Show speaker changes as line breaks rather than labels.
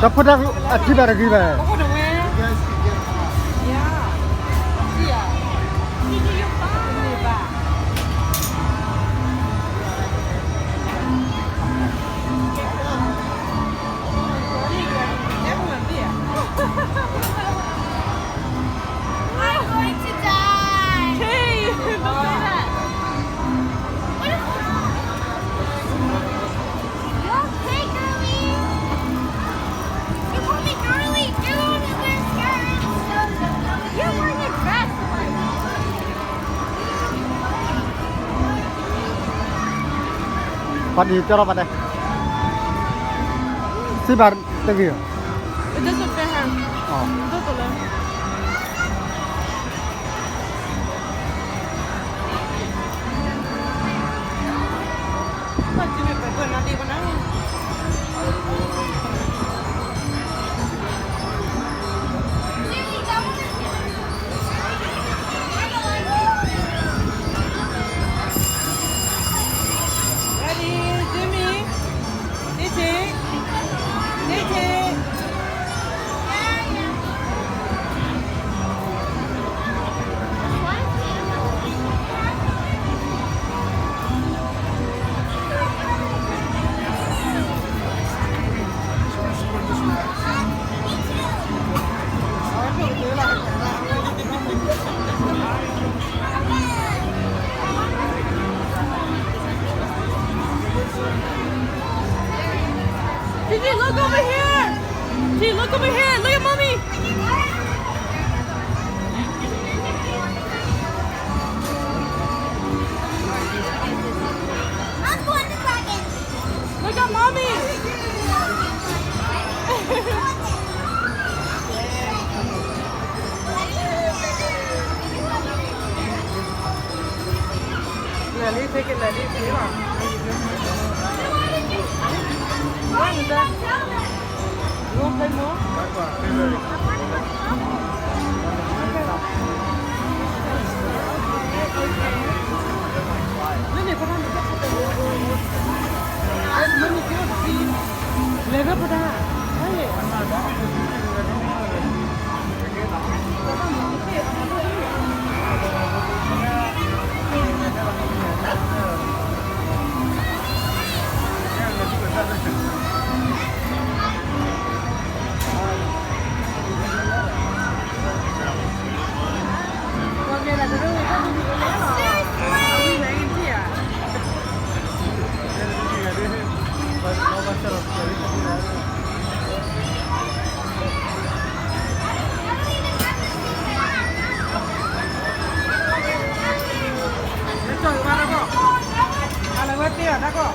dapat aku aji barang gila.
Aku udah weh. Ya. Iya. Ini Pak. Dia mau mandi ya?
I'm going to die.
Hey, don't say that.
You okay, girly? You call me girly? You want to wear skirts? You're wearing a dress.
Pat di cara pat deh. Si bar tinggi.
It doesn't fit her.
Oh.
Betul lah. Kau cuma pergi nanti mana? Ready, Jimmy. Niti. Niti. Gigi, look over here! Gigi, look over here! Look at mommy!
I'm going to Dragon.
Look at mommy! Lily, take it, Lily. Come on. What is that? You want to play more? Lily, put on the Lily, give us the level put on. Trời ơi, nó có. À, là quét kia, nó có.